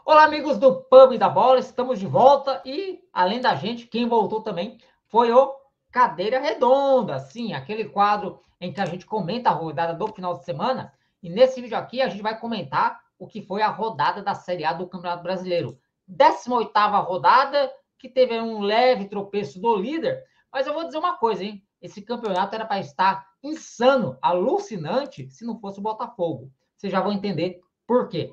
Olá, amigos do Pub e da Bola, estamos de volta e, além da gente, quem voltou também foi o Cadeira Redonda, sim, aquele quadro em que a gente comenta a rodada do final de semana. E nesse vídeo aqui a gente vai comentar o que foi a rodada da Série A do Campeonato Brasileiro. 18ª rodada, que teve um leve tropeço do líder, mas eu vou dizer uma coisa, hein? Esse campeonato era para estar insano, alucinante, se não fosse o Botafogo. Vocês já vão entender por quê.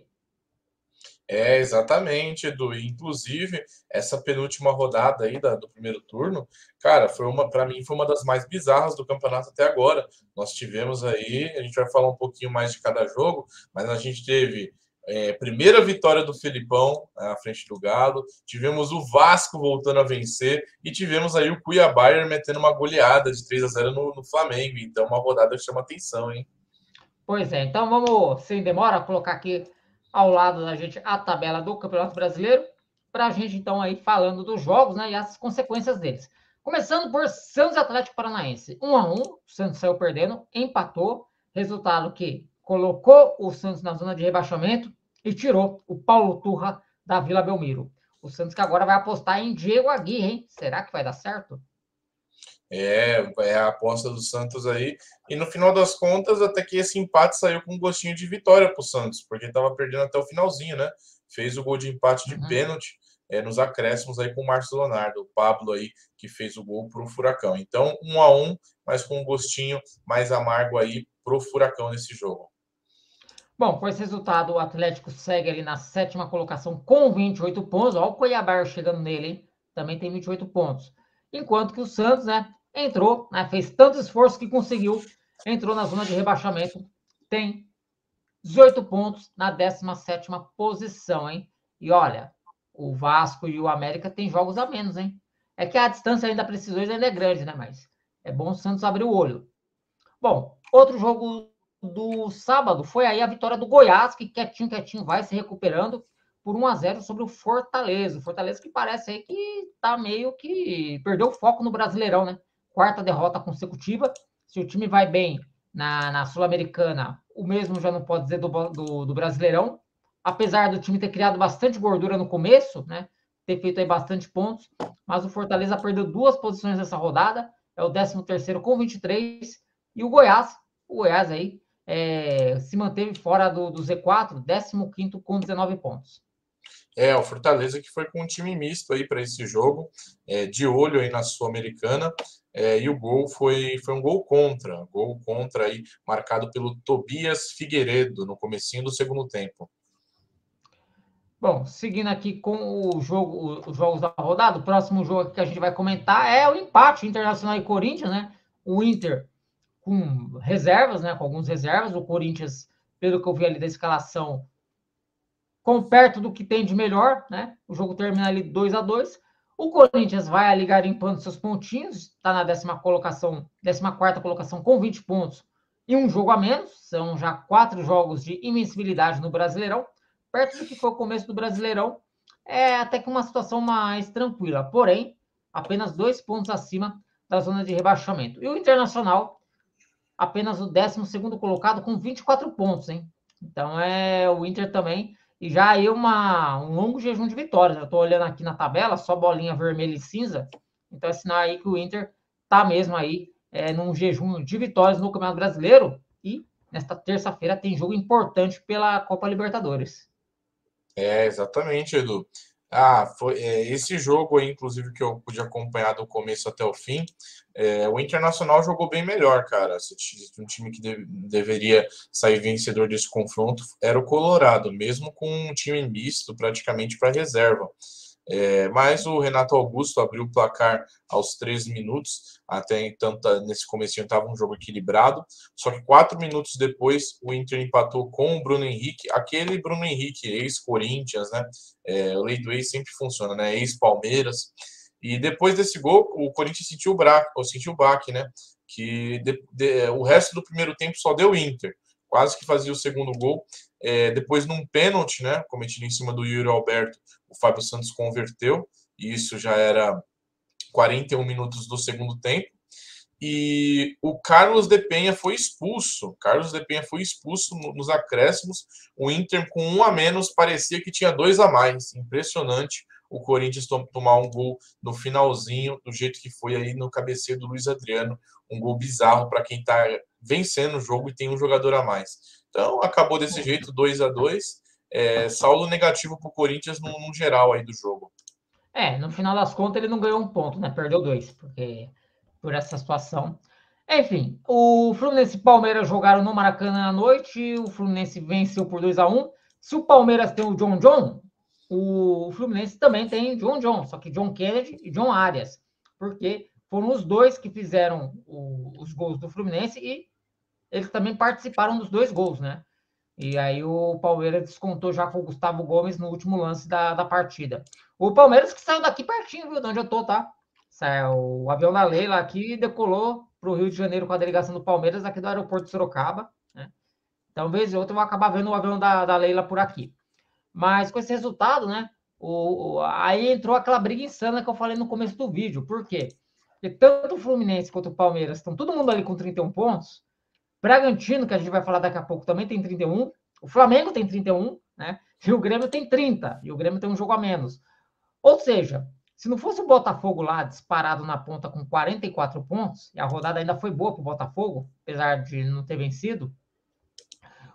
Exatamente, Edu. Inclusive, essa penúltima rodada aí do primeiro turno, cara, para mim, foi uma das mais bizarras do campeonato até agora. Nós tivemos aí, a gente vai falar um pouquinho mais de cada jogo, mas a gente teve primeira vitória do Felipão à frente do Galo, tivemos o Vasco voltando a vencer e tivemos aí o Cuiabá metendo uma goleada de 3-0 no Flamengo. Então, uma rodada que chama atenção, hein? Pois é, então vamos, sem demora, colocar aqui ao lado da gente a tabela do Campeonato Brasileiro, para a gente então aí falando dos jogos, né, e as consequências deles. Começando por Santos Atlético Paranaense, 1-1, o Santos saiu perdendo, empatou, resultado que colocou o Santos na zona de rebaixamento e tirou o Paulo Turra da Vila Belmiro. O Santos que agora vai apostar em Diego Aguirre, hein? Será que vai dar certo? É a aposta do Santos aí. E no final das contas, até que esse empate saiu com um gostinho de vitória para o Santos, porque estava perdendo até o finalzinho, né? Fez o gol de empate de Uhum. pênalti nos acréscimos aí com o Márcio Leonardo, o Pablo aí, que fez o gol para o Furacão. Então, 1-1, mas com um gostinho mais amargo aí para o Furacão nesse jogo. Bom, com esse resultado, o Atlético segue ali na sétima colocação com 28 pontos. Olha o Cuiabá chegando nele, hein? Também tem 28 pontos. Enquanto que o Santos, né, entrou, né, fez tanto esforço que conseguiu, entrou na zona de rebaixamento, tem 18 pontos na 17ª posição, hein? E olha, o Vasco e o América têm jogos a menos, hein? É que a distância ainda para esses dois ainda é grande, né? Mas é bom o Santos abrir o olho. Bom, outro jogo do sábado foi aí a vitória do Goiás, que quietinho, quietinho vai se recuperando por 1-0 sobre o Fortaleza. O Fortaleza que parece aí que tá meio que perdeu o foco no Brasileirão, né? Quarta derrota consecutiva. Se o time vai bem na Sul-Americana, o mesmo já não pode dizer do Brasileirão. Apesar do time ter criado bastante gordura no começo, né? Ter feito aí bastante pontos, mas o Fortaleza perdeu 2 posições nessa rodada, é o 13º com 23, e o Goiás aí se manteve fora do Z4, 15º com 19 pontos. O Fortaleza que foi com um time misto aí para esse jogo, de olho aí na Sul-Americana, e o gol foi um gol contra aí, marcado pelo Tobias Figueiredo no comecinho do segundo tempo. Bom, seguindo aqui com os jogos da rodada, o próximo jogo que a gente vai comentar é o empate Internacional e Corinthians, né? O Inter com reservas, né? Com algumas reservas, o Corinthians, pelo que eu vi ali da escalação, com perto do que tem de melhor, né? O jogo termina ali 2-2. O Corinthians vai ali garimpando seus pontinhos, está na 14ª colocação com 20 pontos e um jogo a menos. São já 4 jogos de invencibilidade no Brasileirão, perto do que foi o começo do Brasileirão. É até que uma situação mais tranquila, porém, apenas 2 pontos acima da zona de rebaixamento. E o Internacional, apenas o 12º colocado com 24 pontos, hein? Então o Inter também. E já aí um longo jejum de vitórias. Eu estou olhando aqui na tabela, só bolinha vermelha e cinza. Então é sinal aí que o Inter tá mesmo aí num jejum de vitórias no Campeonato Brasileiro. E nesta terça-feira tem jogo importante pela Copa Libertadores. Exatamente, Edu. Foi esse jogo aí, inclusive, que eu pude acompanhar do começo até o fim. O Internacional jogou bem melhor, cara. Um time que deveria sair vencedor desse confronto era o Colorado, mesmo com um time misto praticamente para reserva. Mas o Renato Augusto abriu o placar aos 13 minutos. Até então, nesse comecinho estava um jogo equilibrado. Só que 4 minutos depois, o Inter empatou com o Bruno Henrique. Aquele Bruno Henrique, ex-Corinthians, né? O lei do ex sempre funciona, né? Ex-Palmeiras. E depois desse gol, o Corinthians sentiu o baque, né? Que o resto do primeiro tempo só deu Inter. Quase que fazia o segundo gol. Depois, num pênalti, né? Cometido em cima do Yuri Alberto, o Fábio Santos converteu, e isso já era 41 minutos do segundo tempo. e o Carlos de Penha foi expulso. Carlos de Penha foi expulso nos acréscimos. O Inter, com 1 a menos, parecia que tinha 2 a mais. Impressionante o Corinthians tomar um gol no finalzinho, do jeito que foi aí no cabeceio do Luiz Adriano. Um gol bizarro para quem está vencendo o jogo e tem um jogador a mais. Então, acabou desse jeito, 2 a 2. Saldo negativo para o Corinthians no geral aí do jogo. No final das contas, ele não ganhou um ponto, né? Perdeu 2, porque por essa situação. Enfim, o Fluminense e o Palmeiras jogaram no Maracanã à noite, o Fluminense venceu por 2 a 1. Se o Palmeiras tem o John, o Fluminense também tem John, só que John Kennedy e John Arias, porque foram os dois que fizeram os gols do Fluminense e eles também participaram dos 2 gols, né? E aí o Palmeiras descontou já com o Gustavo Gomes no último lance da partida. O Palmeiras que saiu daqui pertinho, viu, de onde eu tô, tá? Saiu o avião da Leila aqui e decolou para o Rio de Janeiro com a delegação do Palmeiras aqui do aeroporto de Sorocaba, né? Então, vez ou outra, eu vou acabar vendo o avião da Leila por aqui. Mas com esse resultado, né? Aí entrou aquela briga insana que eu falei no começo do vídeo. Por quê? Porque tanto o Fluminense quanto o Palmeiras estão todo mundo ali com 31 pontos. Bragantino, que a gente vai falar daqui a pouco, também tem 31. O Flamengo tem 31, né? E o Grêmio tem 30. E o Grêmio tem um jogo a menos. Ou seja, se não fosse o Botafogo lá disparado na ponta com 44 pontos, e a rodada ainda foi boa para o Botafogo, apesar de não ter vencido,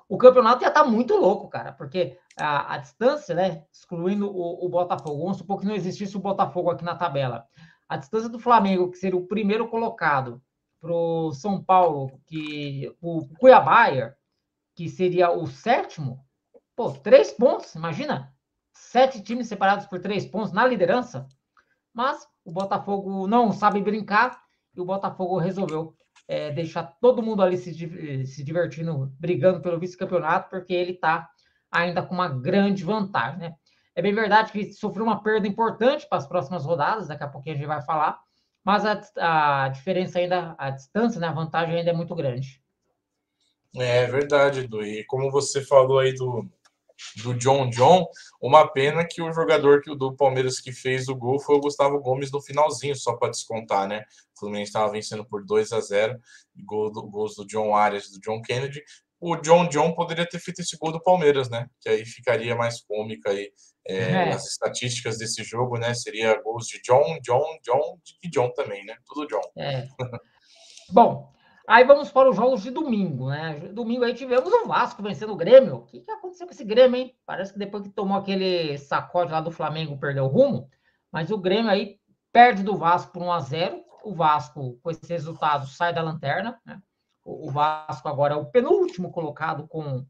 o campeonato ia estar muito louco, cara, porque a distância, né, excluindo o Botafogo, vamos supor que não existisse o Botafogo aqui na tabela, a distância do Flamengo, que seria o primeiro colocado, para o São Paulo, o Cuiabá, que seria o sétimo, 3 pontos, imagina, 7 times separados por 3 pontos na liderança, mas o Botafogo não sabe brincar e o Botafogo resolveu deixar todo mundo ali se divertindo, brigando pelo vice-campeonato, porque ele está ainda com uma grande vantagem, né? É bem verdade que sofreu uma perda importante para as próximas rodadas, daqui a pouquinho a gente vai falar, mas a diferença ainda, a distância, né, a vantagem ainda é muito grande. É verdade, Edu. E como você falou aí do John, uma pena que o jogador do Palmeiras que fez o gol foi o Gustavo Gomes no finalzinho, só para descontar, né? O Fluminense estava vencendo por 2 a 0, gols do John Arias e do John Kennedy. O John poderia ter feito esse gol do Palmeiras, né? Que aí ficaria mais cômica aí as estatísticas desse jogo, né? Seria gols de John e John também, né? Tudo John. Bom, aí vamos para os jogos de domingo, né? Domingo aí tivemos o Vasco vencendo o Grêmio. O que aconteceu com esse Grêmio, hein? Parece que depois que tomou aquele sacode lá do Flamengo, perdeu o rumo. Mas o Grêmio aí perde do Vasco por 1 a 0. O Vasco, com esse resultado, sai da lanterna, né? O Vasco agora é o penúltimo colocado com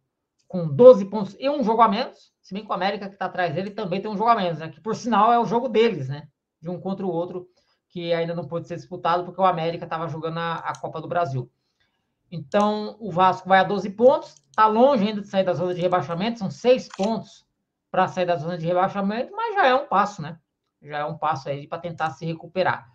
12 pontos e um jogo a menos. Se bem que o América, que está atrás dele, também tem um jogo a menos, né? Que, por sinal, é o jogo deles, né? De um contra o outro, que ainda não pôde ser disputado, porque o América estava jogando a Copa do Brasil. Então, o Vasco vai a 12 pontos, está longe ainda de sair da zona de rebaixamento, são 6 pontos para sair da zona de rebaixamento, mas já é um passo, né? Já é um passo aí para tentar se recuperar.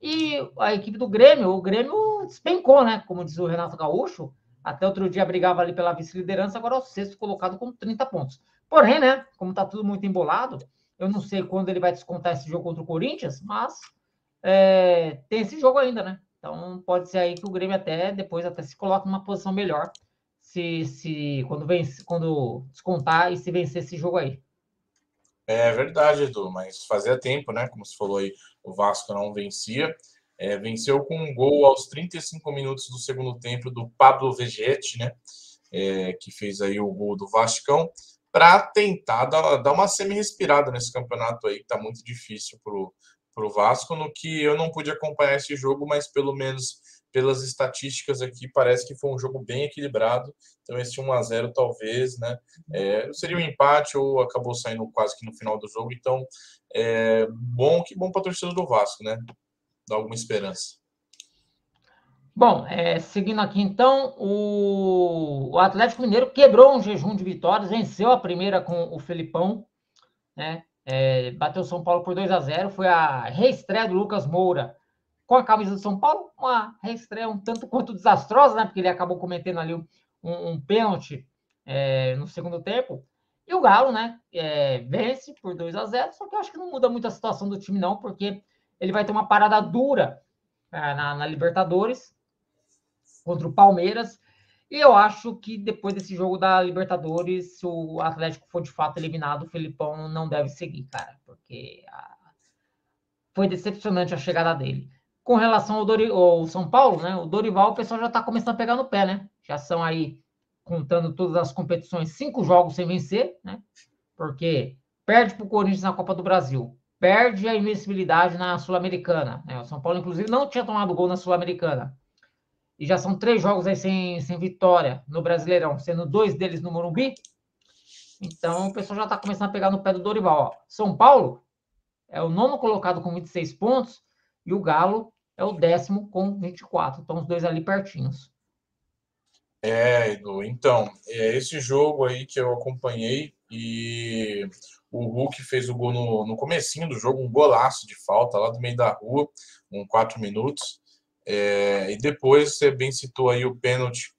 E a equipe do Grêmio, o Grêmio despencou, né? Como diz o Renato Gaúcho, até outro dia brigava ali pela vice-liderança, agora é o 6º colocado com 30 pontos. Porém, né? Como está tudo muito embolado, eu não sei quando ele vai descontar esse jogo contra o Corinthians, mas tem esse jogo ainda, né? Então pode ser aí que o Grêmio depois se coloque numa posição melhor quando descontar e se vencer esse jogo aí. É verdade, Edu, mas fazia tempo, né? Como você falou aí, o Vasco não vencia. Venceu com um gol aos 35 minutos do segundo tempo do Pablo Vegetti, né? Que fez aí o gol do Vascão, para tentar dar uma semi-respirada nesse campeonato aí, que tá muito difícil pro Vasco, no que eu não pude acompanhar esse jogo, mas pelo menos pelas estatísticas aqui, parece que foi um jogo bem equilibrado. Então, esse 1 a 0 talvez, né? Seria um empate ou acabou saindo quase que no final do jogo. Então, que bom para a torcida do Vasco, né? Dá alguma esperança. Bom, seguindo aqui então, o Atlético Mineiro quebrou um jejum de vitórias, venceu a primeira com o Felipão, né? Bateu o São Paulo por 2 a 0. Foi a reestreia do Lucas Moura com a camisa do São Paulo, uma reestreia um tanto quanto desastrosa, né? Porque ele acabou cometendo ali um pênalti no segundo tempo. E o Galo, né? Vence por 2 a 0. Só que eu acho que não muda muito a situação do time, não, porque ele vai ter uma parada dura na Libertadores contra o Palmeiras. E eu acho que depois desse jogo da Libertadores, se o Atlético for de fato eliminado, o Felipão não deve seguir, cara, porque foi decepcionante a chegada dele. Com relação ao São Paulo, né? O Dorival, o pessoal já está começando a pegar no pé, né? Já são aí, contando todas as competições, 5 jogos sem vencer, né? Porque perde para o Corinthians na Copa do Brasil, perde a invencibilidade na Sul-Americana, né? O São Paulo, inclusive, não tinha tomado gol na Sul-Americana. E já são 3 jogos aí sem vitória no Brasileirão, sendo 2 deles no Morumbi. Então, o pessoal já está começando a pegar no pé do Dorival. Ó. São Paulo é o 9º colocado com 26 pontos e o Galo é o 10º com 24. Então, os dois ali pertinhos. Edu, então, esse jogo aí que eu acompanhei e o Hulk fez o gol no comecinho do jogo, um golaço de falta lá do meio da rua, com 4 minutos. E depois você bem citou aí o pênalti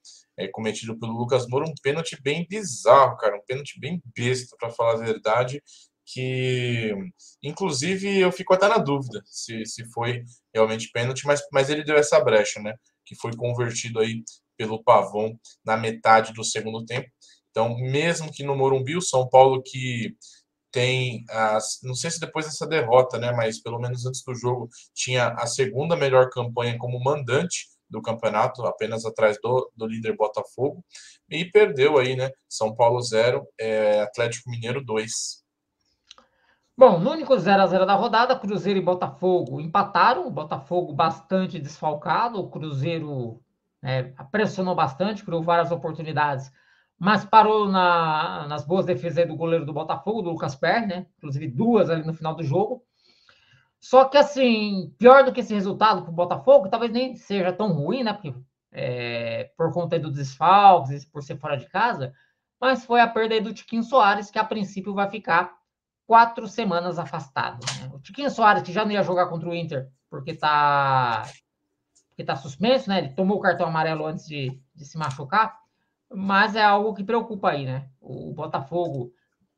cometido pelo Lucas Moura, um pênalti bem bizarro, cara, um pênalti bem besta, para falar a verdade, que inclusive eu fico até na dúvida se foi realmente pênalti, mas ele deu essa brecha, né? Que foi convertido aí pelo Pavon na metade do segundo tempo. Então, mesmo que no Morumbi, o São Paulo que tem, não sei se depois dessa derrota, né, mas pelo menos antes do jogo, tinha a segunda melhor campanha como mandante do campeonato, apenas atrás do líder Botafogo, e perdeu aí, né, São Paulo 0, Atlético Mineiro 2. Bom, no único 0-0 da rodada, Cruzeiro e Botafogo empataram, o Botafogo bastante desfalcado, o Cruzeiro pressionou bastante, criou várias oportunidades, mas parou nas boas defesas do goleiro do Botafogo, do Lucas Perry, né? Inclusive 2 ali no final do jogo. Só que, assim, pior do que esse resultado para o Botafogo, talvez nem seja tão ruim, né? Porque, por conta dos desfalques, por ser fora de casa, mas foi a perda aí do Tiquinho Soares, que a princípio vai ficar 4 semanas afastado. Né? O Tiquinho Soares, que já não ia jogar contra o Inter, porque tá suspenso, né? Ele tomou o cartão amarelo antes de se machucar, mas é algo que preocupa aí, né? O Botafogo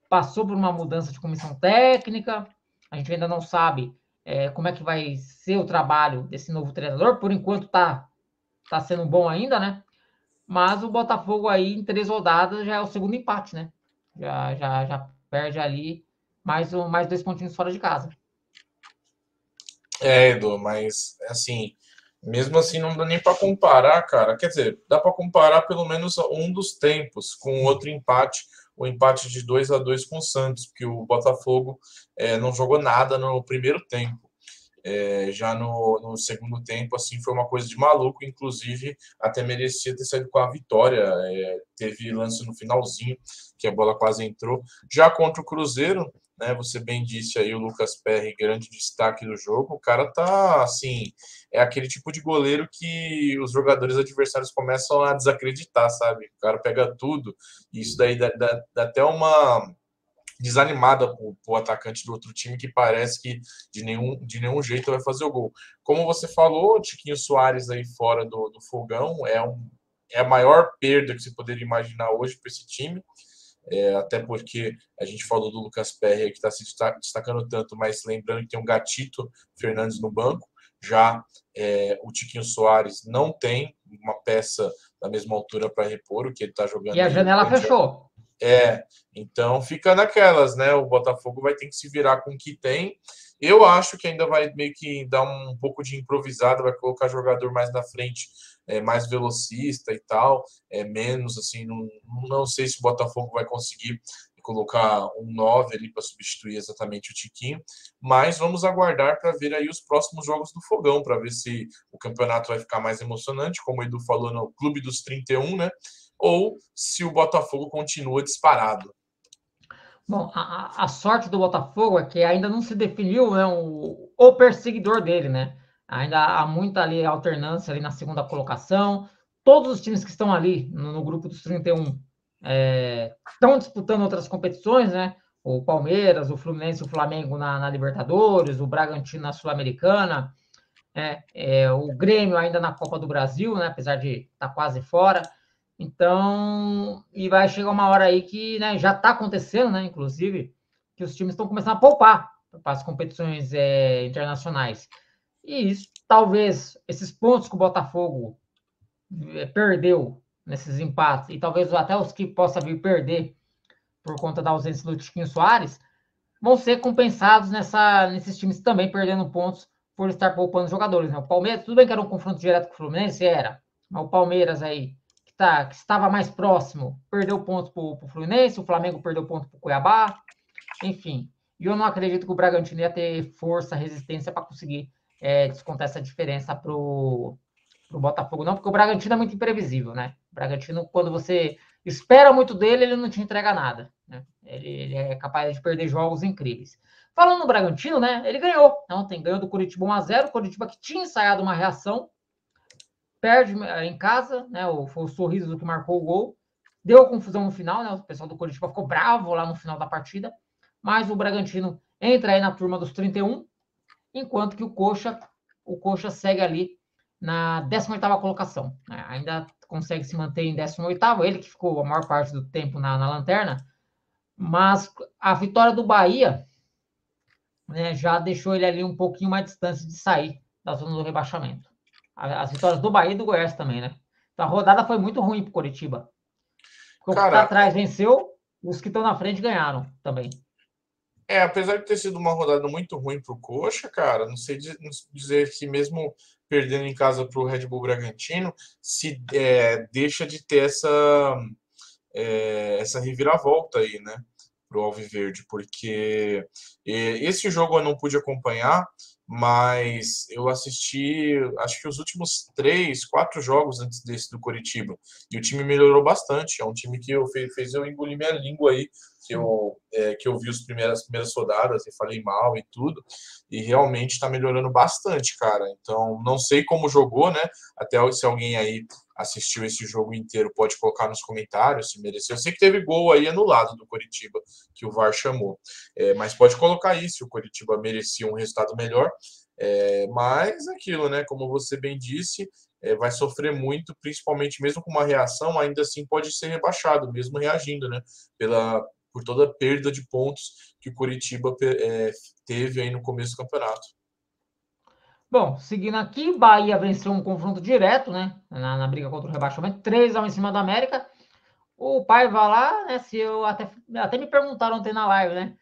passou por uma mudança de comissão técnica, a gente ainda não sabe como é que vai ser o trabalho desse novo treinador, por enquanto tá sendo bom ainda, né? Mas o Botafogo aí, em 3 rodadas, já é o segundo empate, né? Já perde ali mais 2 pontinhos fora de casa. Edu, mas assim, mesmo assim não dá nem para comparar, cara. Quer dizer, dá para comparar pelo menos um dos tempos com outro empate, o empate de 2-2 com o Santos, porque o Botafogo não jogou nada no primeiro tempo. Já no segundo tempo, assim, foi uma coisa de maluco, inclusive até merecia ter saído com a vitória. Teve lance no finalzinho, que a bola quase entrou. Já contra o Cruzeiro, né, você bem disse aí, o Lucas Perry, grande destaque do jogo. O cara tá, assim, é aquele tipo de goleiro que os jogadores adversários começam a desacreditar, sabe? O cara pega tudo, e isso daí dá até uma desanimada o atacante do outro time, que parece que de nenhum jeito vai fazer o gol. Como você falou, o Tiquinho Soares aí fora do fogão é a maior perda que você poderia imaginar hoje para esse time. Até porque a gente falou do Lucas Perry, que está se destacando tanto, mas lembrando que tem um Gatito Fernandes no banco. Já o Tiquinho Soares não tem uma peça da mesma altura para repor o que ele está jogando E a aí. janela fechou. Então fica naquelas, né? O Botafogo vai ter que se virar com o que tem. Eu acho que ainda vai meio que dar um pouco de improvisada, vai colocar jogador mais na frente, mais velocista e tal, menos assim, não sei se o Botafogo vai conseguir colocar um 9 ali para substituir exatamente o Tiquinho, mas vamos aguardar para ver aí os próximos jogos do Fogão, para ver se o campeonato vai ficar mais emocionante, como o Edu falou no Clube dos 31, né? Ou se o Botafogo continua disparado. Bom, a sorte do Botafogo é que ainda não se definiu, né, o perseguidor dele, né? Ainda há muita ali alternância ali na segunda colocação. Todos os times que estão ali no grupo dos 31 estão disputando outras competições, né? O Palmeiras, o Fluminense, o Flamengo na Libertadores, o Bragantino na Sul-Americana, o Grêmio ainda na Copa do Brasil, né? Apesar de estar quase fora. Então, e vai chegar uma hora aí que, né, já está acontecendo, né, inclusive, que os times estão começando a poupar para as competições internacionais. E isso talvez esses pontos que o Botafogo perdeu nesses empates, e talvez até os que possa vir perder por conta da ausência do Tiquinho Soares, vão ser compensados nesses times também perdendo pontos por estar poupando jogadores. Né? O Palmeiras, tudo bem que era um confronto direto com o Fluminense, era, mas o Palmeiras aí, que estava mais próximo, perdeu pontos para o Fluminense, o Flamengo perdeu pontos para o Cuiabá, enfim. E eu não acredito que o Bragantino ia ter força, resistência para conseguir descontar essa diferença para o Botafogo, não, porque o Bragantino é muito imprevisível, né? O Bragantino, quando você espera muito dele, ele não te entrega nada. Né? Ele é capaz de perder jogos incríveis. Falando no Bragantino, né? Ele ganhou ontem, ganhou do Coritiba 1-0, o Coritiba que tinha ensaiado uma reação, perde em casa, né? Foi o Sorriso que marcou o gol, deu confusão no final, né? O pessoal do Coritiba ficou bravo lá no final da partida, mas o Bragantino entra aí na turma dos 31, enquanto que o Coxa segue ali na 18ª colocação. Né? Ainda consegue se manter em 18º, ele que ficou a maior parte do tempo na lanterna, mas a vitória do Bahia, né, já deixou ele ali um pouquinho mais distante de sair da zona do rebaixamento. As vitórias do Bahia e do Goiás também, né? Então a rodada foi muito ruim para o Coritiba. Porque o que está atrás venceu, os que estão na frente ganharam também. Apesar de ter sido uma rodada muito ruim para o Coxa, cara, não sei dizer que mesmo perdendo em casa para o Red Bull Bragantino, se deixa de ter essa reviravolta aí, né, para o Alviverde, porque esse jogo eu não pude acompanhar, mas eu assisti, acho que os últimos 3, 4 jogos antes desse do Coritiba, e o time melhorou bastante. É um time que fez eu engolir minha língua aí, que eu vi as primeiras rodadas e falei mal e tudo, e realmente está melhorando bastante, cara. Então, não sei como jogou, né? Até se alguém aí assistiu esse jogo inteiro, pode colocar nos comentários se mereceu. Eu sei que teve gol aí anulado do Coritiba, que o VAR chamou. Mas pode colocar aí se o Coritiba merecia um resultado melhor. Mas aquilo, né? Como você bem disse, vai sofrer muito, principalmente mesmo com uma reação, ainda assim pode ser rebaixado, mesmo reagindo, né? Por toda a perda de pontos que o Coritiba teve aí no começo do campeonato. Bom, seguindo aqui, Bahia venceu um confronto direto, né? Na briga contra o rebaixamento, 3-1 em cima da América. O Paiva lá, né? Se eu até me perguntaram ontem na live, né?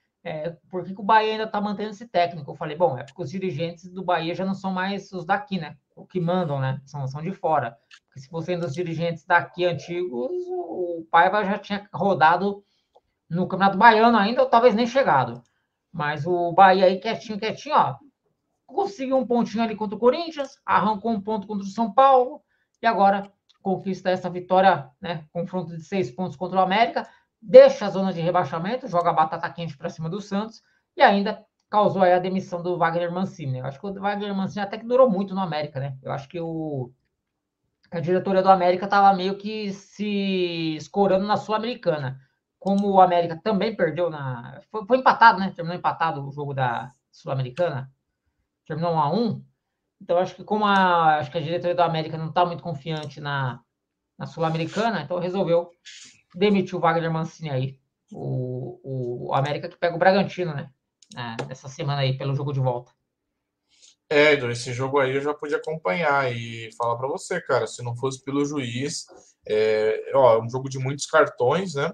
Por que o Bahia ainda tá mantendo esse técnico? Eu falei, bom, é porque os dirigentes do Bahia já não são mais os daqui, né? O que mandam, né? São de fora. Porque se fossem dos dirigentes daqui antigos, o Paiva já tinha rodado no Campeonato Baiano ainda, ou talvez nem chegado. Mas o Bahia aí quietinho, ó, conseguiu um pontinho ali contra o Corinthians, arrancou um ponto contra o São Paulo, e agora conquista essa vitória, né? Confronto de 6 pontos contra o América, deixa a zona de rebaixamento, joga a batata quente para cima do Santos, e ainda causou aí a demissão do Wagner Mancini. Eu acho que o Wagner Mancini até que durou muito no América, né? Eu acho que a diretoria do América estava meio que se escorando na Sul-Americana. Como o América também perdeu foi empatado, né? Terminou empatado o jogo da Sul-Americana. Terminou 1-1. Então, acho que acho que a diretoria do América não está muito confiante na Sul-Americana, então resolveu demitir o Wagner Mancini aí. O América que pega o Bragantino, né? Nessa semana aí, pelo jogo de volta. Edu, esse jogo aí eu já pude acompanhar e falar para você, cara, se não fosse pelo juiz, é um jogo de muitos cartões, né?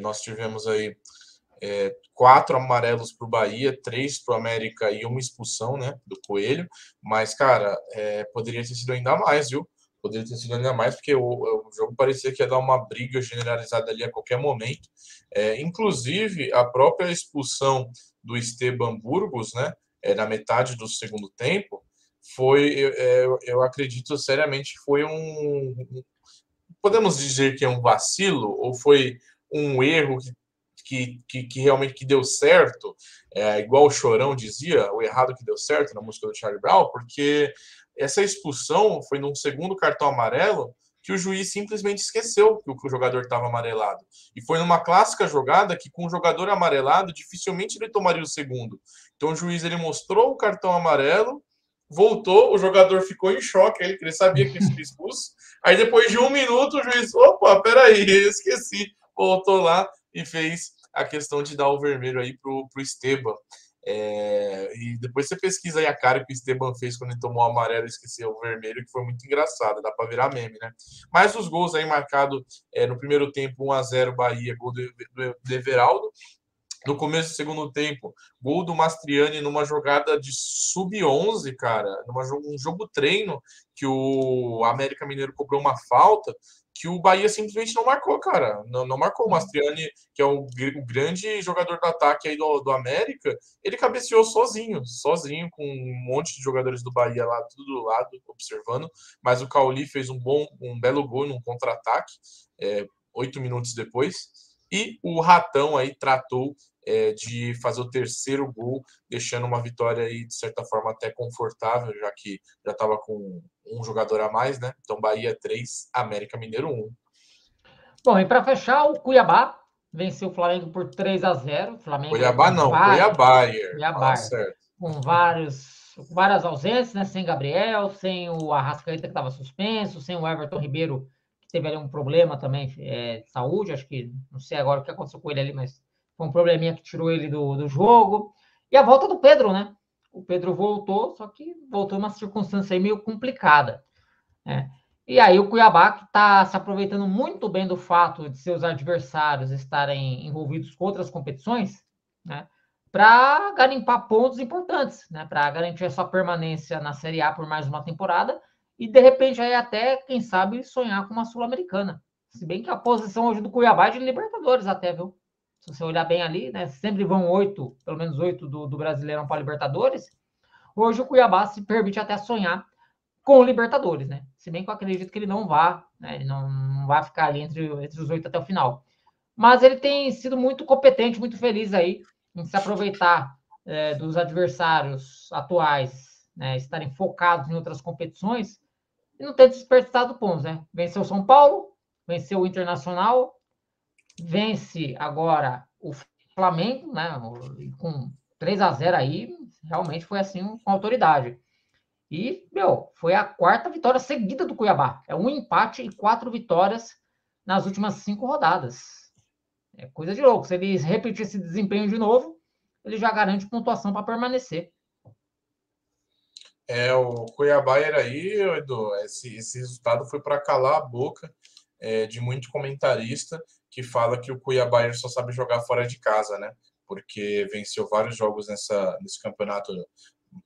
Nós tivemos aí 4 amarelos para o Bahia, 3 para o América e uma expulsão, né, do Coelho. Mas, cara, poderia ter sido ainda mais, viu? Poderia ter sido ainda mais, porque o jogo parecia que ia dar uma briga generalizada ali a qualquer momento. Inclusive, a própria expulsão do Esteban Burgos, né, na metade do segundo tempo, eu acredito seriamente que foi podemos dizer que é um vacilo, ou foi um erro que realmente que deu certo, igual o Chorão dizia, o errado que deu certo na música do Charlie Brown, porque essa expulsão foi num segundo cartão amarelo que o juiz simplesmente esqueceu que o jogador estava amarelado. E foi numa clássica jogada que com o jogador amarelado, dificilmente ele tomaria o segundo. Então o juiz ele mostrou o cartão amarelo, voltou, o jogador ficou em choque, ele sabia que ele seria expulso. Aí depois de 1 minuto o juiz, opa, peraí, esqueci, voltou lá e fez a questão de dar o vermelho aí pro Esteban. E depois você pesquisa aí a cara que o Esteban fez quando ele tomou o amarelo e esqueceu o vermelho, que foi muito engraçado, dá para virar meme, né? Mas os gols aí marcados no primeiro tempo, 1-0 Bahia, gol do Everaldo. No começo do segundo tempo, gol do Mastriani numa jogada de sub-11, cara, um jogo treino que o América Mineiro cobrou uma falta que o Bahia simplesmente não marcou, cara. Não marcou. O Mastriani, que é o grande jogador do ataque aí do América, ele cabeceou sozinho, com um monte de jogadores do Bahia lá, tudo do lado, observando. Mas o Cauli fez um belo gol num contra-ataque, 8 minutos depois. E o Ratão aí tratou de fazer o terceiro gol, deixando uma vitória aí, de certa forma, até confortável, já que já estava com um jogador a mais, né? Então, Bahia 3, América Mineiro 1. Bom, e para fechar, o Cuiabá venceu o Flamengo por 3-0. Flamengo aí Cuiabá com não, vários... Fala certo. Com várias ausências, né? Sem Gabriel, sem o Arrascaeta, que estava suspenso, sem o Everton Ribeiro, que teve ali um problema também de saúde, acho que, não sei agora o que aconteceu com ele ali, mas foi um probleminha que tirou ele do jogo. E a volta do Pedro, né? O Pedro voltou, só que voltou em uma circunstância aí meio complicada, né? E aí o Cuiabá, que está se aproveitando muito bem do fato de seus adversários estarem envolvidos com outras competições, né? Para garimpar pontos importantes, né? Para garantir a sua permanência na Série A por mais uma temporada e, de repente, aí até, quem sabe, sonhar com uma Sul-Americana. Se bem que a posição hoje do Cuiabá é de Libertadores até, viu? Se você olhar bem ali, né? Sempre vão 8, pelo menos 8 do Brasileirão para Libertadores. Hoje o Cuiabá se permite até sonhar com o Libertadores, né? Se bem que eu acredito que ele não vá, né? Ele não vai ficar ali entre os 8 até o final. Mas ele tem sido muito competente, muito feliz aí em se aproveitar dos adversários atuais, né? Estarem focados em outras competições e não ter desperdiçado pontos, né? Venceu o São Paulo, venceu o Internacional, vence agora o Flamengo, né? Com 3-0 aí, realmente foi assim com autoridade. E, foi a quarta vitória seguida do Cuiabá. É um empate e 4 vitórias nas últimas 5 rodadas. É coisa de louco. Se ele repetir esse desempenho de novo, ele já garante pontuação para permanecer. O Cuiabá era aí, Edu, esse resultado foi para calar a boca de muito comentarista que fala que o Cuiabá só sabe jogar fora de casa, né? Porque venceu vários jogos nesse campeonato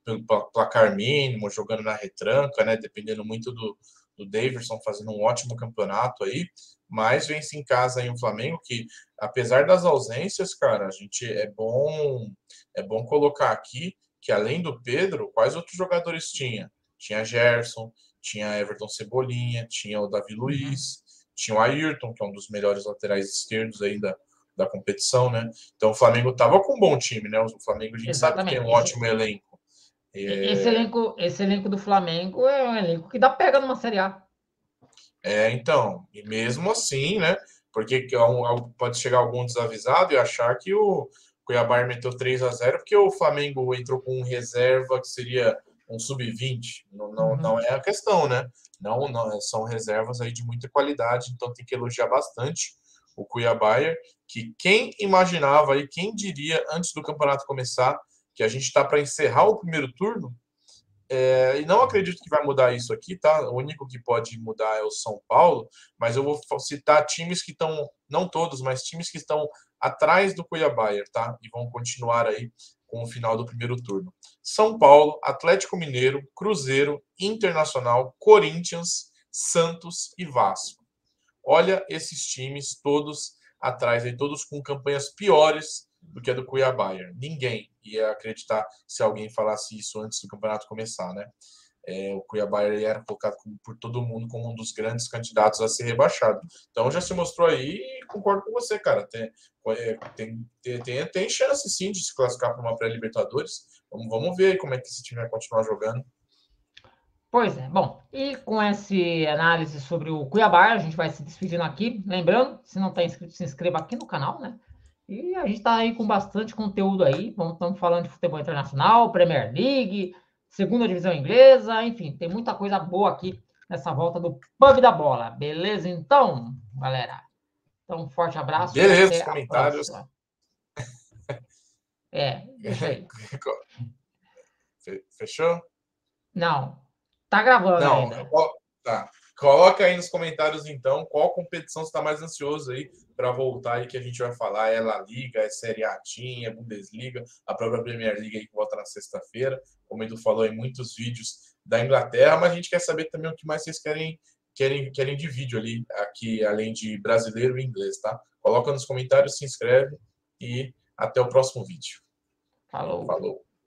pelo placar mínimo, jogando na retranca, né? Dependendo muito do Davidson, fazendo um ótimo campeonato aí, mas vence em casa aí o Flamengo, que apesar das ausências, cara, a gente é bom colocar aqui que além do Pedro, quais outros jogadores tinha? Tinha Gerson, tinha Everton Cebolinha, tinha o Davi Luiz, tinha o Ayrton, que é um dos melhores laterais esquerdos aí da competição, né? Então o Flamengo tava com um bom time, né? O Flamengo a gente sabe que tem um ótimo elenco. Esse elenco do Flamengo é um elenco que dá pega numa Série A. Então, e mesmo assim, né? Porque pode chegar algum desavisado e achar que o Cuiabá meteu 3-0 porque o Flamengo entrou com um reserva que seria um sub-20. Não é a questão, né? Não, são reservas aí de muita qualidade, então tem que elogiar bastante o Cuiabá, que quem imaginava aí, quem diria antes do campeonato começar, que a gente está para encerrar o primeiro turno. E não acredito que vai mudar isso aqui, tá? O único que pode mudar é o São Paulo, mas eu vou citar times que estão, não todos, mas times que estão atrás do Cuiabá, tá? E vão continuar aí com o final do primeiro turno. São Paulo, Atlético Mineiro, Cruzeiro, Internacional, Corinthians, Santos e Vasco. Olha esses times todos atrás, aí, todos com campanhas piores do que a do Cuiabá. Ninguém ia acreditar se alguém falasse isso antes do campeonato começar, né? O Cuiabá era colocado por todo mundo como um dos grandes candidatos a ser rebaixado. Então já se mostrou aí e concordo com você, cara. Tem chance sim de se classificar para uma pré-Libertadores. Vamos ver aí como é que esse time vai continuar jogando. Pois é, bom, e com essa análise sobre o Cuiabá, a gente vai se despedindo aqui. Lembrando, se não está inscrito, se inscreva aqui no canal, né? E a gente está aí com bastante conteúdo aí. Estamos falando de futebol internacional, Premier League, segunda divisão inglesa, enfim, tem muita coisa boa aqui nessa volta do Pub da Bola. Beleza, então, galera? Então, um forte abraço Beleza, e até os a comentários. próxima. Isso aí. Fechou? Não, tá gravando Não, ainda. tá. Coloca aí nos comentários, então, qual competição você está mais ansioso aí para voltar aí que a gente vai falar. É La Liga, é Série A Team, é Bundesliga, a própria Premier League aí que volta na sexta-feira. Como o Edu falou, em muitos vídeos da Inglaterra, mas a gente quer saber também o que mais vocês querem de vídeo ali, aqui, além de brasileiro e inglês, tá? Coloca nos comentários, se inscreve e até o próximo vídeo. Falou. Falou.